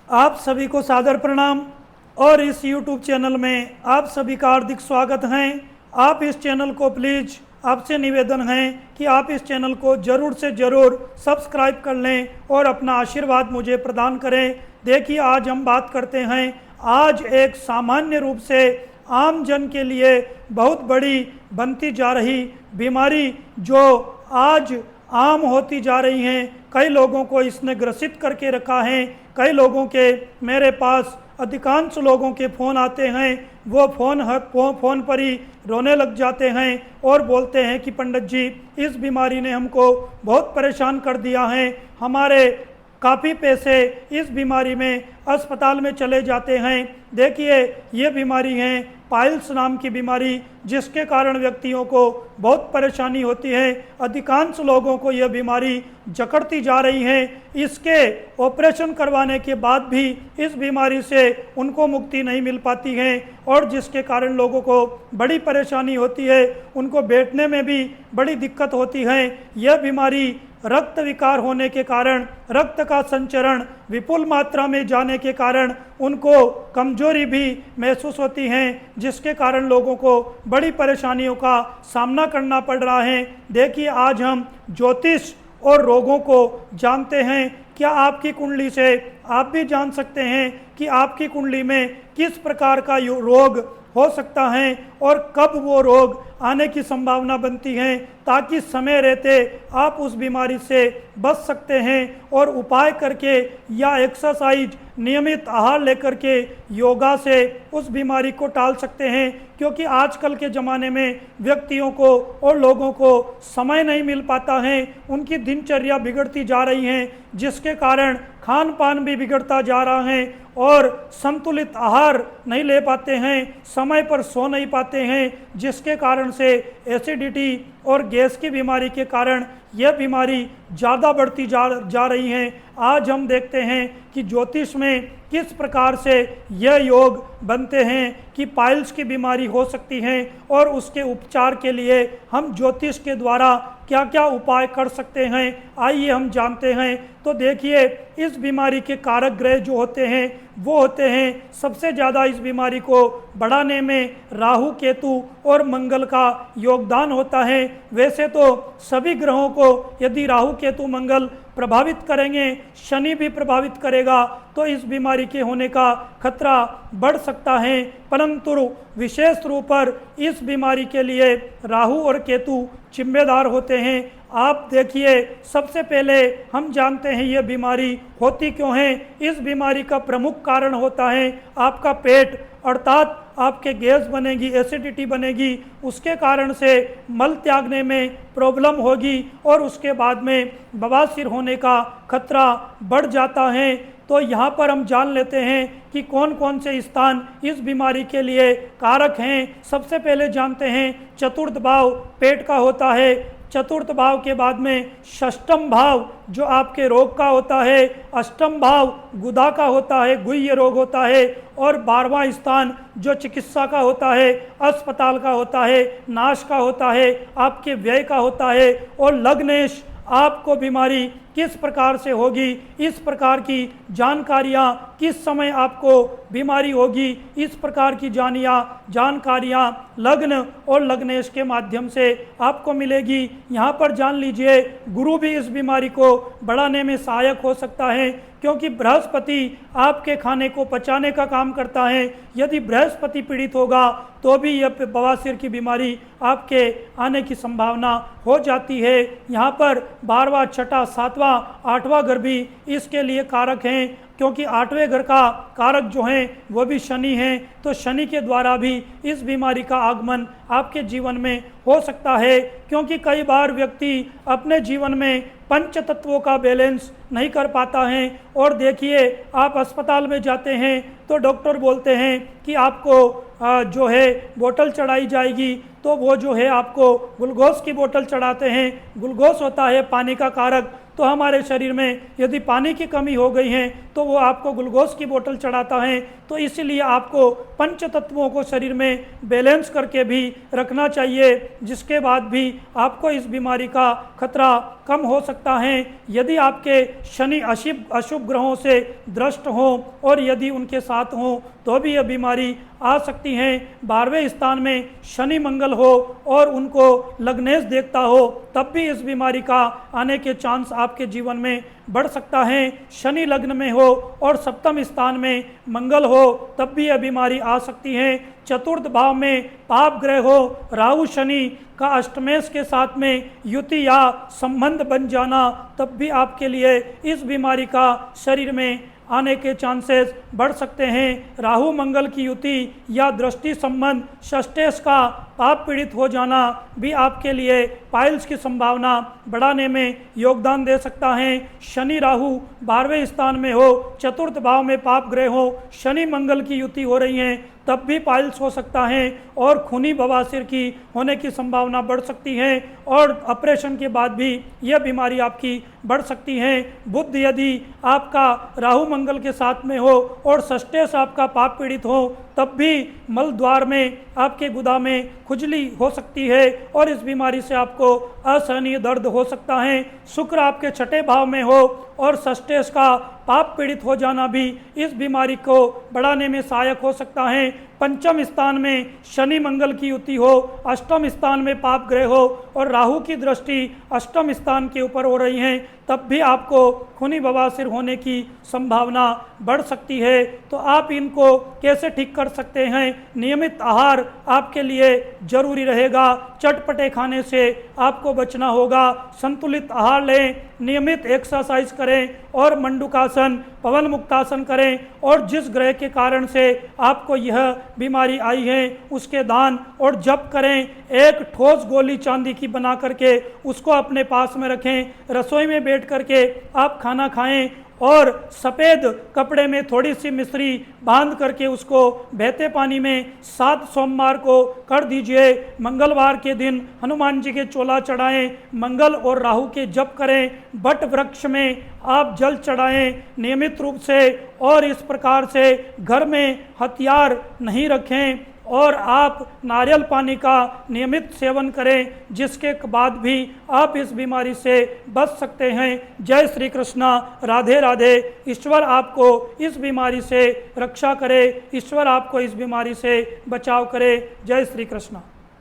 आप सभी को सादर प्रणाम और इस YouTube चैनल में आप सभी का हार्दिक स्वागत है। आप इस चैनल को प्लीज़, आपसे निवेदन है कि आप इस चैनल को ज़रूर से ज़रूर सब्सक्राइब कर लें और अपना आशीर्वाद मुझे प्रदान करें। देखिए, आज हम बात करते हैं, आज एक सामान्य रूप से आम जन के लिए बहुत बड़ी बनती जा रही बीमारी जो आज आम होती जा रही हैं। कई लोगों को इसने ग्रसित करके रखा है। कई लोगों के, मेरे पास अधिकांश लोगों के फ़ोन आते हैं, वो फ़ोन पर ही रोने लग जाते हैं और बोलते हैं कि पंडित जी, इस बीमारी ने हमको बहुत परेशान कर दिया है। हमारे काफ़ी पैसे इस बीमारी में अस्पताल में चले जाते हैं। देखिए, ये बीमारी है पाइल्स नाम की बीमारी, जिसके कारण व्यक्तियों को बहुत परेशानी होती है। अधिकांश लोगों को यह बीमारी जकड़ती जा रही है। इसके ऑपरेशन करवाने के बाद भी इस बीमारी से उनको मुक्ति नहीं मिल पाती है और जिसके कारण लोगों को बड़ी परेशानी होती है, उनको बैठने में भी बड़ी दिक्कत होती है। यह बीमारी रक्त विकार होने के कारण, रक्त का संचरण विपुल मात्रा में जाने के कारण उनको कमजोरी भी महसूस होती है, जिसके कारण लोगों को बड़ी परेशानियों का सामना करना पड़ रहा है। देखिए, आज हम ज्योतिष और रोगों को जानते हैं। क्या आपकी कुंडली से आप भी जान सकते हैं कि आपकी कुंडली में किस प्रकार का रोग हो सकता है और कब वो रोग आने की संभावना बनती है, ताकि समय रहते आप उस बीमारी से बच सकते हैं और उपाय करके या एक्सरसाइज, नियमित आहार लेकर के, योगा से उस बीमारी को टाल सकते हैं। क्योंकि आजकल के ज़माने में व्यक्तियों को और लोगों को समय नहीं मिल पाता है, उनकी दिनचर्या बिगड़ती जा रही है, जिसके कारण खान पान भी बिगड़ता जा रहा है और संतुलित आहार नहीं ले पाते हैं, समय पर सो नहीं पाते हैं, जिसके कारण से एसिडिटी और गैस की बीमारी के कारण यह बीमारी ज़्यादा बढ़ती जा रही है। आज हम देखते हैं कि ज्योतिष में किस प्रकार से यह योग बनते हैं कि पाइल्स की बीमारी हो सकती है और उसके उपचार के लिए हम ज्योतिष के द्वारा क्या क्या उपाय कर सकते हैं, आइए हम जानते हैं। तो देखिए, इस बीमारी के कारक ग्रह जो होते हैं वो होते हैं, सबसे ज़्यादा इस बीमारी को बढ़ाने में राहु, केतु और मंगल का योगदान होता है। वैसे तो सभी ग्रहों को यदि राहु, केतु, मंगल प्रभावित करेंगे, शनि भी प्रभावित करेगा, तो इस बीमारी के होने का खतरा बढ़ सकता है। परंतु विशेष रूप पर इस बीमारी के लिए राहु और केतु जिम्मेदार होते हैं। आप देखिए, सबसे पहले हम जानते हैं यह बीमारी होती क्यों है। इस बीमारी का प्रमुख कारण होता है आपका पेट, अर्थात आपके गैस बनेगी, एसिडिटी बनेगी, उसके कारण से मल त्यागने में प्रॉब्लम होगी और उसके बाद में बवासीर होने का खतरा बढ़ जाता है। तो यहाँ पर हम जान लेते हैं कि कौन कौन से स्थान इस बीमारी के लिए कारक हैं। सबसे पहले जानते हैं, चतुर्थ भाव पेट का होता है। चतुर्थ भाव के बाद में षष्ठम भाव जो आपके रोग का होता है, अष्टम भाव गुदा का होता है, गुह्य रोग होता है, और 12वां स्थान जो चिकित्सा का होता है, अस्पताल का होता है, नाश का होता है, आपके व्यय का होता है, और लग्नेश आपको बीमारी किस प्रकार से होगी, इस प्रकार की जानकारियाँ, किस समय आपको बीमारी होगी, इस प्रकार की जानकारियाँ लग्न और लग्नेश के माध्यम से आपको मिलेगी। यहाँ पर जान लीजिए, गुरु भी इस बीमारी को बढ़ाने में सहायक हो सकता है, क्योंकि बृहस्पति आपके खाने को पचाने का काम करता है। यदि बृहस्पति पीड़ित होगा तो भी यह बवासीर की बीमारी आपके आने की संभावना हो जाती है। यहाँ पर 12वां, छठा, 7वां, 8वां घर भी इसके लिए कारक हैं, क्योंकि 8वें घर का कारक जो हैं वो भी शनि हैं। तो शनि के द्वारा भी इस बीमारी का आगमन आपके जीवन में हो सकता है, क्योंकि कई बार व्यक्ति अपने जीवन में पंच तत्वों का बैलेंस नहीं कर पाता है। और देखिए, आप अस्पताल में जाते हैं तो डॉक्टर बोलते हैं कि आपको जो है बोतल चढ़ाई जाएगी, तो वो जो है आपको ग्लूकोज की बोतल चढ़ाते हैं। ग्लूकोज होता है पानी का कारक। तो हमारे शरीर में यदि पानी की कमी हो गई है तो तो वो आपको ग्लूकोज की बोतल चढ़ाता है। तो इसीलिए आपको पंच तत्वों को शरीर में बैलेंस करके भी रखना चाहिए, जिसके बाद भी आपको इस बीमारी का खतरा कम हो सकता है। यदि आपके शनि अशुभ ग्रहों से दृष्ट हों और यदि उनके साथ हों तो भी यह बीमारी आ सकती हैं। 12वें स्थान में शनि मंगल हो और उनको लग्नेश देखता हो तब भी इस बीमारी का आने के चांस आपके जीवन में बढ़ सकता है। शनि लग्न में हो और सप्तम स्थान में मंगल हो तब भी यह बीमारी आ सकती है। चतुर्थ भाव में पाप ग्रह हो, राहु शनि का अष्टमेश के साथ में युति या संबंध बन जाना तब भी आपके लिए इस बीमारी का शरीर में आने के चांसेस बढ़ सकते हैं। राहु मंगल की युति या दृष्टि संबंध षष्ठेश का पाप पीड़ित हो जाना भी आपके लिए पाइल्स की संभावना बढ़ाने में योगदान दे सकता है। शनि राहु 12वें स्थान में हो, चतुर्थ भाव में पाप ग्रह हो, शनि मंगल की युति हो रही है तब भी पाइल्स हो सकता है और खूनी बवासीर की होने की संभावना बढ़ सकती है और ऑपरेशन के बाद भी यह बीमारी आपकी बढ़ सकती है। बुध यदि आपका राहु मंगल के साथ में हो और षष्ठेश आपका पाप पीड़ित हो तब भी मल द्वार में आपके गुदा में खुजली हो सकती है और इस बीमारी से आपको असहनीय दर्द हो सकता है। शुक्र आपके छठे भाव में हो और षष्ठेश का पाप पीड़ित हो जाना भी इस बीमारी को बढ़ाने में सहायक हो सकता है। पंचम स्थान में शनि मंगल की युति हो, अष्टम स्थान में पाप ग्रह हो और राहु की दृष्टि अष्टम स्थान के ऊपर हो रही है तब भी आपको खूनी बवासीर होने की संभावना बढ़ सकती है। तो आप इनको कैसे ठीक कर सकते हैं? नियमित आहार आपके लिए जरूरी रहेगा। चटपटे खाने से आपको बचना होगा। संतुलित आहार लें, नियमित एक्सरसाइज करें और मंडूकासन, पवन मुक्तासन करें और जिस ग्रह के कारण से आपको यह बीमारी आई है उसके दान और जप करें। एक ठोस गोली चांदी की बना करके उसको अपने पास में रखें। रसोई में बैठ करके आप खाना खाएं और सफ़ेद कपड़े में थोड़ी सी मिश्री बांध करके उसको बहते पानी में 7 सोमवार को कर दीजिए। मंगलवार के दिन हनुमान जी के चोला चढ़ाएं, मंगल और राहु के जप करें, बट वृक्ष में आप जल चढ़ाएं नियमित रूप से और इस प्रकार से घर में हथियार नहीं रखें और आप नारियल पानी का नियमित सेवन करें, जिसके बाद भी आप इस बीमारी से बच सकते हैं। जय श्री कृष्णा, राधे राधे। ईश्वर आपको इस बीमारी से रक्षा करे, ईश्वर आपको इस बीमारी से बचाव करे। जय श्री कृष्णा।